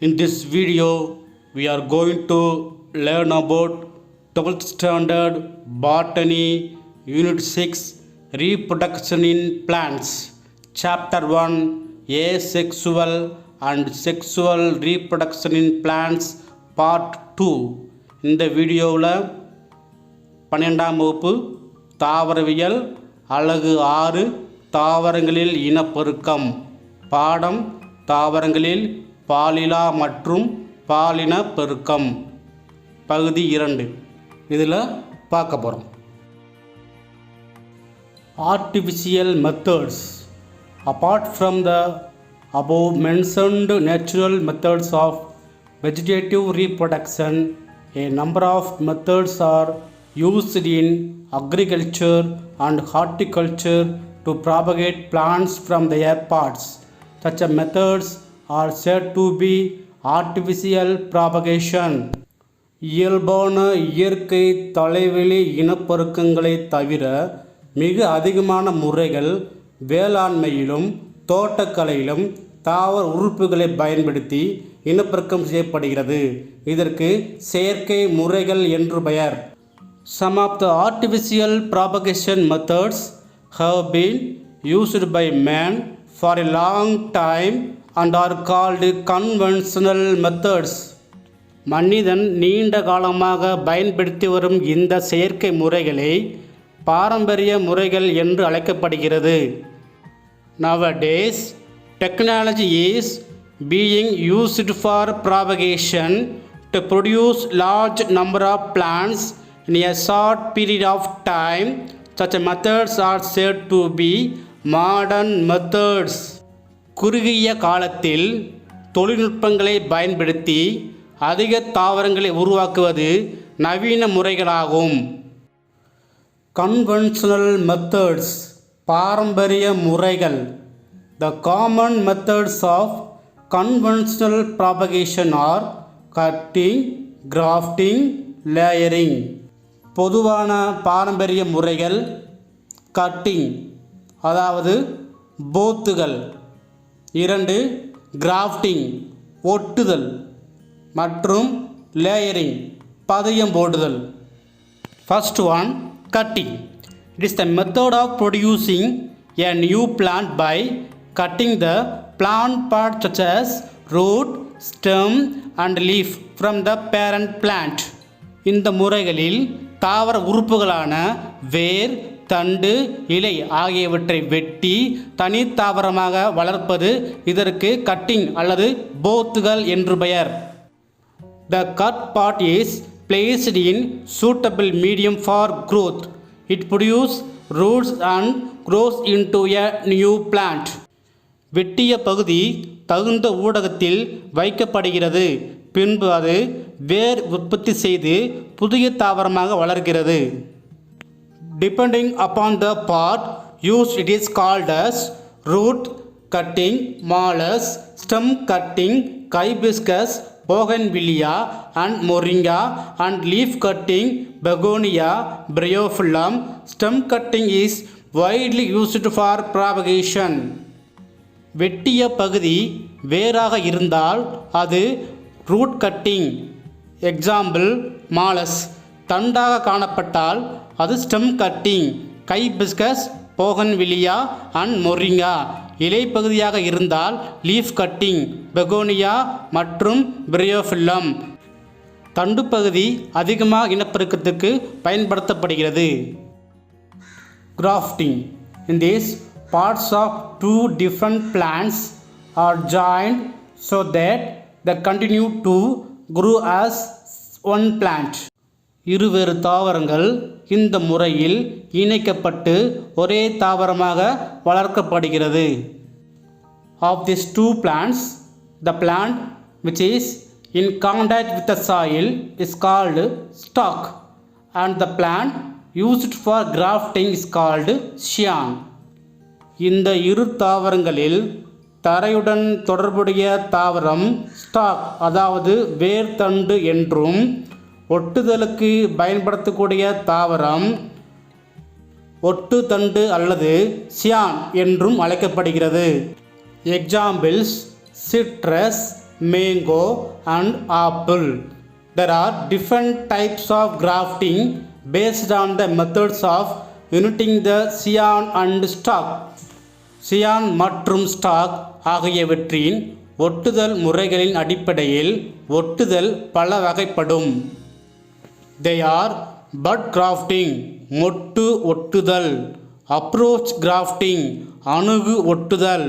In this video, we are going to learn about 12th standard botany unit 6 reproduction in plants, chapter 1 asexual and sexual reproduction in plants, part 2. இந்த வீடியோவில் 12ஆம் வகுப்பு தாவரவியல் அலகு 6 தாவரங்களில் இனப்பெருக்கம் பாடம் தாவரங்களில் பாலிலா மற்றும் பாலின பெருக்கம் பகுதி 2 இதில் பார்க்க போகிறோம். Artificial methods. Apart from the above mentioned natural methods of vegetative reproduction, a number of methods are used in agriculture and horticulture to propagate plants from their parts. Such methods are said to be artificial propagation. இயல்பான இயற்கை தலைவெளி இனப்பெருக்கங்களை தவிர மிக அதிகமான முறைகள் வேளாண்மையிலும் தோட்டக்கலையிலும் தாவர உறுப்புகளை பயன்படுத்தி இனப்பெருக்கம் செய்யப்படுகிறது. இதற்கு செயற்கை முறைகள் என்று பெயர். Some of the artificial propagation methods have been used by man for a long time and are called conventional methods. மனிதன் நீண்ட காலமாக பயன்படுத்தி வரும் இந்த செயற்கை முறைகளை பாரம்பரிய முறைகள் என்று அழைக்கப்படுகிறது. Nowadays, technology is being used for propagation to produce large number of plants in a short period of time. Such methods are said to be modern methods. குறுகிய காலத்தில் தொழில்நுட்பங்களை பயன்படுத்தி அதிக தாவரங்களை உருவாக்குவது நவீன முறைகளாகும். Conventional methods, பாரம்பரிய முறைகள். The common methods of conventional propagation are cutting, grafting, layering. பொதுவான பாரம்பரிய முறைகள் கட்டிங் அதாவது போத்துகள், 2 கிராஃப்டிங் ஒட்டுதல் மற்றும் லேயரிங் பதியம் போடுதல். First one, cutting. It is the method of producing a new plant by cutting the plant parts such as root, stem and leaf from the parent plant. இந்த முறைகளில் தாவர உறுப்புகளான வேர், தண்டு, இலை ஆகியவற்றை வெட்டி தனி தாவரமாக வளர்ப்பது இதற்கு கட்டிங் அல்லது போத்துகள் என்று பெயர். The cut part is placed in suitable medium for growth. It produces roots and grows into a new plant. வெட்டிய பகுதி தகுந்த ஊடகத்தில் வைக்கப்படுகிறது. பின்பு அது வேர் உற்பத்தி செய்து புதிய தாவரமாக வளர்கிறது. Depending upon the part used, it is called as root cutting, malus, stem cutting, hibiscus, bougainvillea and moringa, and leaf cutting, begonia, bryophyllum. Stem cutting is widely used for propagation. வெட்டிய பகுதி வேராக இருந்தால் அது ரூட் கட்டிங், எக்ஸாம்பிள் மாலஸ். தண்டாக காணப்பட்டால் அது stem cutting, hibiscus, bougainvillea and moringa. இலைப்பகுதியாக இருந்தால் லீஃப் கட்டிங், பெகோனியா மற்றும் பிரியோஃபில்லம். தண்டு பகுதி அதிகமாக இனப்பெருக்கத்துக்கு பயன்படுத்தப்படுகிறது. Grafting. In this, parts of 2 different plants are joined so that they continue to grow as one plant. இருவேறு தாவரங்கள் இந்த முறையில் இணைக்கப்பட்டு ஒரே தாவரமாக வளர்க்கப்படுகிறது. Of these 2 plants, the plant which is in contact with the soil is called stalk and the plant used for grafting is called scion. இந்த இரு தாவரங்களில் தரையுடன் தொடர்புடைய தாவரம் ஸ்டாக் அதாவது வேர் தண்டு என்றும், ஒட்டுதலுக்கு பயன்படுத்தக்கூடிய தாவரம் ஒட்டு தண்டு அல்லது சியான் என்றும் அழைக்கப்படுகிறது. Examples citrus, mango, and apple. There are different types of grafting based on the methods of uniting the scion and stalk. Scion மற்றும் ஸ்டாக் ஆகியவற்றின் ஒட்டுதல் முறைகளின் அடிப்படையில் ஒட்டுதல் பல வகைப்படும். They are bud grafting மொட்டு ஒட்டுதல், அப்ரோச் கிராஃப்டிங் அணுகு ஒட்டுதல்,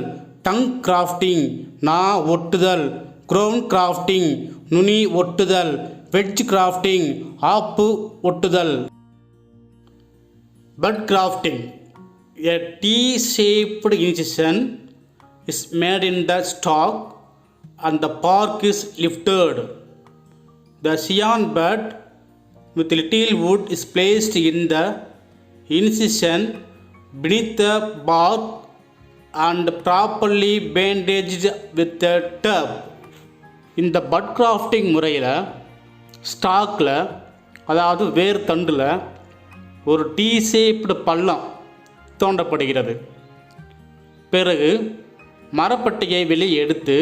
டங் கிராஃப்டிங் நா ஒட்டுதல், க்ரௌன் கிராஃப்டிங் நுனி ஒட்டுதல், வெட்ஜ் கிராஃப்டிங் ஆப்பு ஒட்டுதல். Bud grafting. A T-shaped incision is made in the stalk and the bark is lifted. The scion bud with little wood is placed in the incision beneath the bark and properly bandaged with the tape. இந்த but grafting முறையில் ஸ்டாக்கில், அதாவது வேர் தண்டில் ஒரு tea shaped பள்ளம் தோண்டப்படுகிறது. பிறகு மரப்பட்டையை வெளியே எடுத்து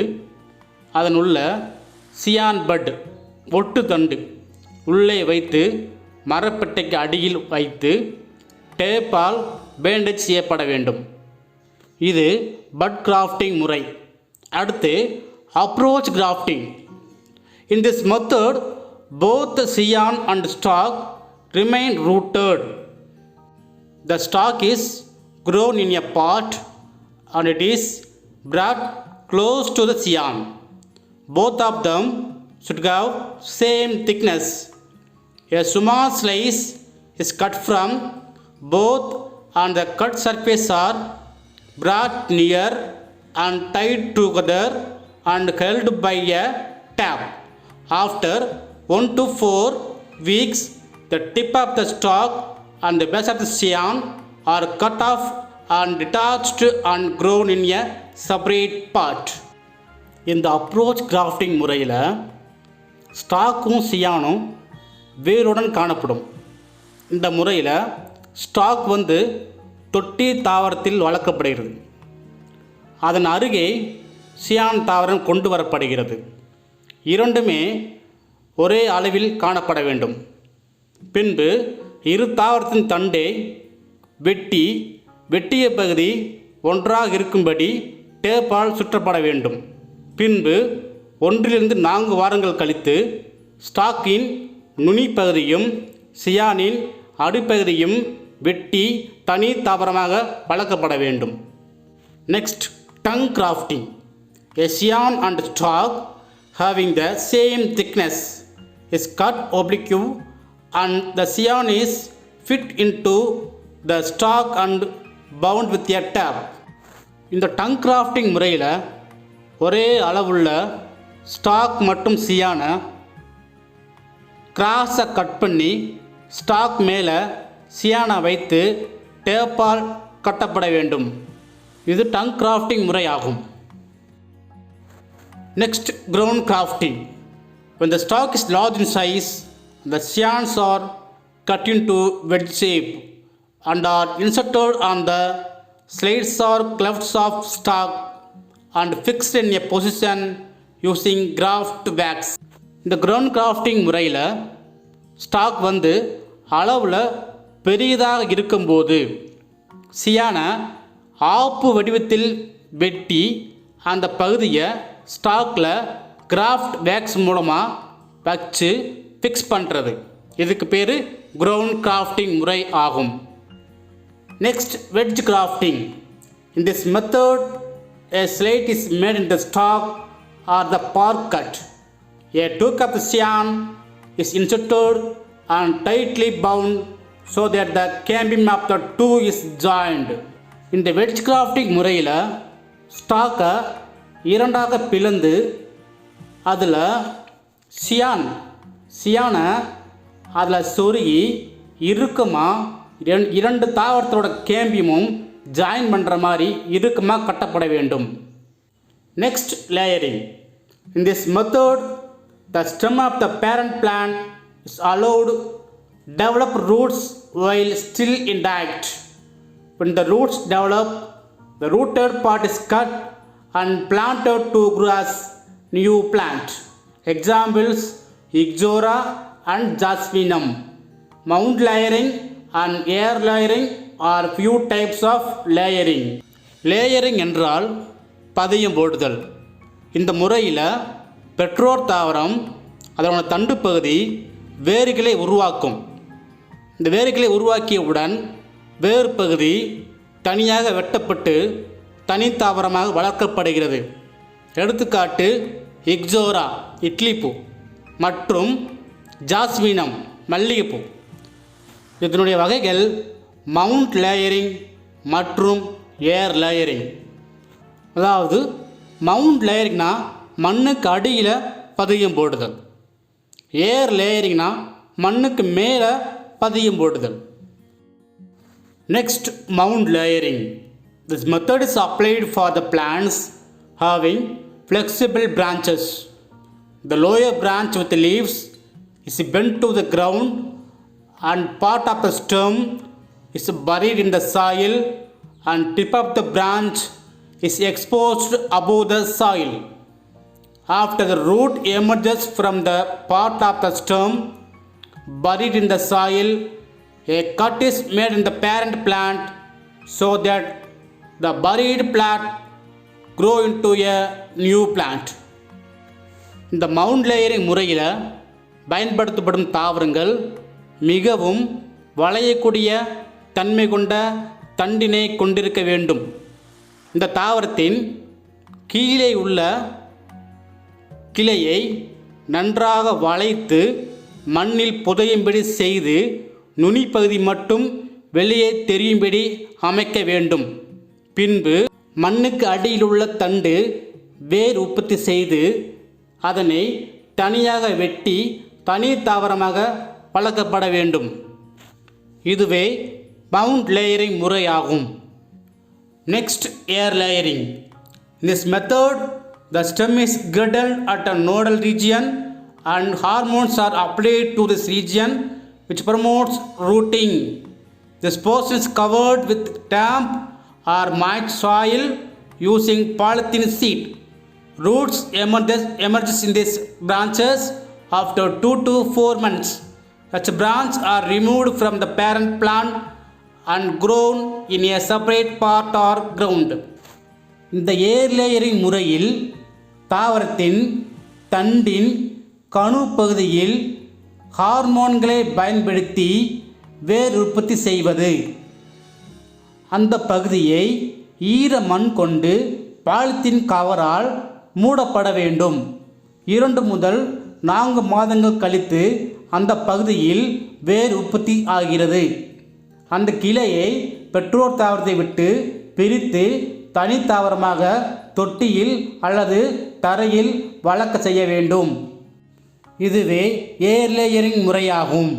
அதனுள்ள cyan but ஒட்டு தண்டு உள்ளே வைத்து மரப்பட்டைக்கு அடியில் வைத்து டேப்பால் பேண்டேஜ் செய்யப்பட வேண்டும். இது பட் கிராஃப்டிங் முறை. அடுத்து approach grafting. In this method, both the scion and stalk remain rooted. The stalk is grown in a pot and it is brought close to the scion. Both of them should have same thickness. A small slice is cut from both and the cut surface are brought near and tied together and held by a tap. After 1 to 4 weeks, the tip of the stalk and the base of the scion are cut off and detached and grown in a separate part. இந்த approach grafting முறையில் ஸ்டாக்கும் சியானும் வேருடன் காணப்படும். இந்த முறையில் stock தொட்டி தாவரத்தில் வளர்க்கப்படுகிறது. அதன் அருகே cyan தாவரம் கொண்டு வரப்படுகிறது. இரண்டுமே ஒரே அளவில் காணப்பட வேண்டும். பின்பு இரு தாவரத்தின் தண்டை வெட்டிய பகுதி ஒன்றாக இருக்கும்படி டேப்பால் சுற்றப்பட வேண்டும். பின்பு 1 to 4 வாரங்கள் கழித்து ஸ்டாக்கின் நுனி பகுதியும் சியானின் அடிப்பகுதியும் வெட்டி தனி தாவரமாக வளர்க்கப்பட வேண்டும். Next, tongue grafting. A scion and stalk having the same thickness is cut oblique and the scion is fit into the stalk and bound with a tape. இந்த டங் கிராஃப்டிங் முறையில் ஒரே அளவுள்ள ஸ்டாக் மற்றும் சியானை கிராஸை கட் பண்ணி stock மேலே சியானை வைத்து டேப்பால் கட்டப்பட வேண்டும். இது டங் கிராஃப்டிங் முறை ஆகும். Next, ground crafting. When the stalk is large in size, the scions are cut into wedge shape and are inserted on the slits or clefts of stalk and fixed in a position using graft wax. இந்த ground crafting முறையில் stock அளவில் பெரியதாக இருக்கும்போது சியானை ஆப்பு வடிவத்தில் வெட்டி அந்த பகுதியை ஸ்டாக்கில் கிராஃப்ட் வேக்ஸ் மூலமாக வச்சு ஃபிக்ஸ் பண்ணுறது. இதுக்கு பேர் கிரவுண்ட் கிராஃப்டிங் முறை ஆகும். Next, wedge grafting. In this method a slate is made in the stalk or the bark cut. A tooth of the scion is inserted and tightly bound so that the cambium of the two is joined. இந்த wedge grafting முறையில் ஸ்டாக்கை இரண்டாக பிளந்து அதில் சியானை அதில் சொருகி இறுக்கமாக இரண்டு தாவரத்தோட கேம்பியமும் ஜாயின் பண்ணுற மாதிரி இறுக்கமாக கட்டப்பட வேண்டும். Next, layering. In this method the stem of the parent plant is allowed develop roots while still intact. When the roots develop, the rooted part is cut and planted to grow as new plant. Examples: Ixora and Jasminum. Mound layering and air layering are few types of layering. Layering என்றால் பதியம் போடுதல். இந்த முறையில் பெற்றோர் தாவரம் அதனோட தண்டு பகுதி வேர்களை உருவாக்கும். இந்த வேர்களை உருவாக்கியவுடன் வேர் பகுதி தனியாக வெட்டப்பட்டு தனித்தாவரமாக வளர்க்கப்படுகிறது. எடுத்துக்காட்டு இக்ஸோரா இட்லிப்பூ மற்றும் ஜாஸ்மினம் மல்லிகைப்பூ. இதனுடைய வகைகள் மவுண்ட் லேயரிங் மற்றும் ஏர் லேயரிங். அதாவது மவுண்ட் லேயரிங்னா மண்ணுக்கு அடியில் பதியம் போடுதல், ஏர் லேயரிங்னா மண்ணுக்கு மேலே பதியம் போடுதல். Next mount layering. This method is applied for the plants having flexible branches. The lower branch with the leaves is bent to the ground and part of the stem is buried in the soil and tip of the branch is exposed above the soil. After the root emerges from the part of the stem buried in the soil, a cut is made in the parent plant so that the buried plant grow into a new plant. இந்த mount layering முறையில் பயன்படுத்தப்படும் தாவரங்கள் மிகவும் வளையக்கூடிய தன்மை கொண்ட தண்டினை கொண்டிருக்க வேண்டும். இந்த தாவரத்தின் கீழே உள்ள கிளையை நன்றாக வளைத்து மண்ணில் புதையும்படி செய்து நுனி பகுதி மட்டும் வெளியே தெரியும்படி அமைக்க வேண்டும். பின்பு மண்ணுக்கு அடியில் உள்ள தண்டு வேர் உற்பத்தி செய்து அதனை தனியாக வெட்டி தனி தாவரமாக வளர்க்கப்பட வேண்டும். இதுவே மவுண்ட் லேயரிங் முறையாகும். Next air layering. In this method, the stem is girdled at a nodal region and hormones are applied to this region which promotes rooting. This portion is covered with damp or moist soil using polythene sheet. Roots emerges in these branches after 2 to 4 months. Such branches are removed from the parent plant and grown in a separate part or ground. இந்த ஏர் layering முறையில் தாவரத்தின் தண்டின் கணு பகுதியில் ஹார்மோன்களை பயன்படுத்தி வேர் உற்பத்தி செய்வது. அந்த பகுதியை ஈர மண் கொண்டு பாலித்தீன் கவரால் மூடப்பட வேண்டும். 2 முதல் 4 மாதங்கள் கழித்து அந்த பகுதியில் வேர் உற்பத்தி ஆகிறது. அந்த கிளையை பெற்றோர் தாவரத்தை விட்டு பிரித்து தனித்தாவரமாக தொட்டியில் அல்லது தரையில் வளர்க்க செய்ய வேண்டும். இதுவே ஏர் லேயரிங் முறையாகும்.